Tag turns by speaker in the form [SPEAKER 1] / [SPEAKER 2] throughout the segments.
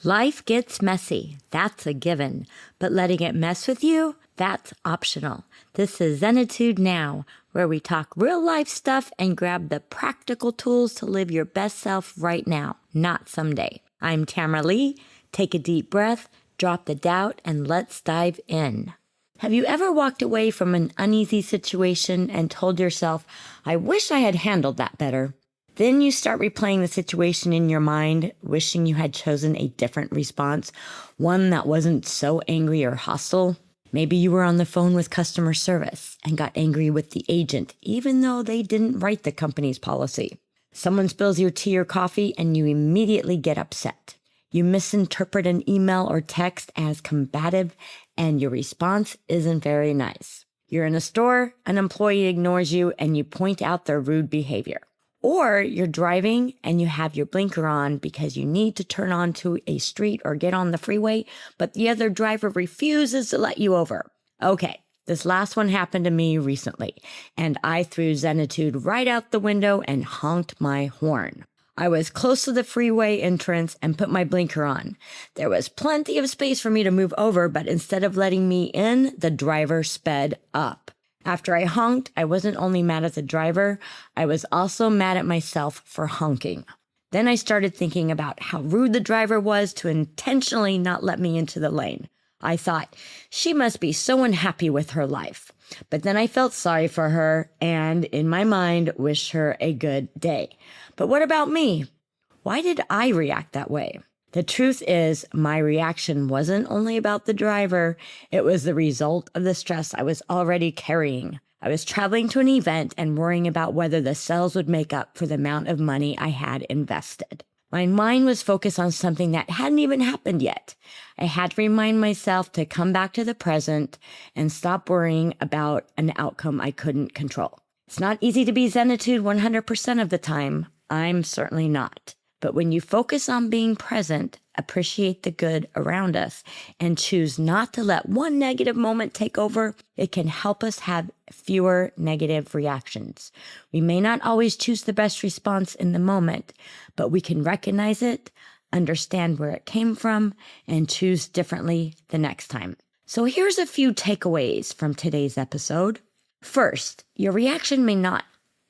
[SPEAKER 1] Life gets messy, that's a given, but letting it mess with you, that's optional. This is Zenatude Now, where we talk real life stuff and grab the practical tools to live your best self right now, not someday. I'm Tamara Lee. Take a deep breath, drop the doubt, and let's dive in. Have you ever walked away from an uneasy situation and told yourself, I wish I had handled that better? Then you start replaying the situation in your mind, wishing you had chosen a different response, one that wasn't so angry or hostile. Maybe you were on the phone with customer service and got angry with the agent, even though they didn't write the company's policy. Someone spills your tea or coffee and you immediately get upset. You misinterpret an email or text as combative and your response isn't very nice. You're in a store, an employee ignores you and you point out their rude behavior. Or you're driving and you have your blinker on because you need to turn onto a street or get on the freeway, but the other driver refuses to let you over. Okay, this last one happened to me recently, and I threw Zenatude right out the window and honked my horn. I was close to the freeway entrance and put my blinker on. There was plenty of space for me to move over, but instead of letting me in, the driver sped up. After I honked, I wasn't only mad at the driver, I was also mad at myself for honking. Then I started thinking about how rude the driver was to intentionally not let me into the lane. I thought, she must be so unhappy with her life. But then I felt sorry for her and, in my mind, wished her a good day. But what about me? Why did I react that way? The truth is, my reaction wasn't only about the driver, it was the result of the stress I was already carrying. I was traveling to an event and worrying about whether the sales would make up for the amount of money I had invested. My mind was focused on something that hadn't even happened yet. I had to remind myself to come back to the present and stop worrying about an outcome I couldn't control. It's not easy to be Zenatude 100% of the time. I'm certainly not. But when you focus on being present, appreciate the good around us, and choose not to let one negative moment take over, it can help us have fewer negative reactions. We may not always choose the best response in the moment, but we can recognize it, understand where it came from, and choose differently the next time. So here's a few takeaways from today's episode. First, your reaction may not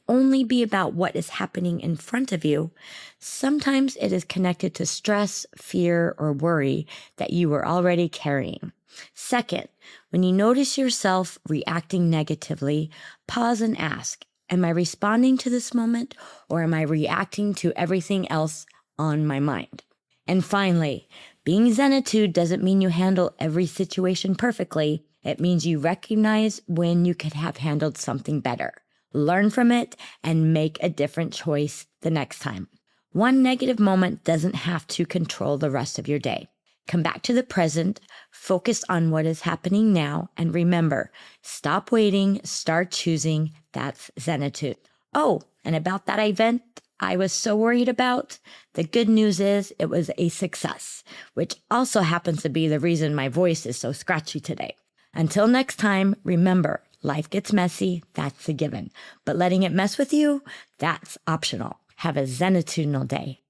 [SPEAKER 1] only be about what is happening in front of you. Sometimes it is connected to stress, fear, or worry that you were already carrying. Second, when you notice yourself reacting negatively, pause and ask, am I responding to this moment or am I reacting to everything else on my mind? And finally, being Zenatude doesn't mean you handle every situation perfectly. It means you recognize when you could have handled something better. Learn from it and make a different choice the next time. One negative moment doesn't have to control the rest of your day. Come back to the present, focus on what is happening now, and remember, stop waiting, start choosing. That's Zenatude. Oh, and about that event I was so worried about, the good news is it was a success, which also happens to be the reason my voice is so scratchy today. Until next time, remember, life gets messy, that's a given. But letting it mess with you, that's optional. Have a Zenatudinal day.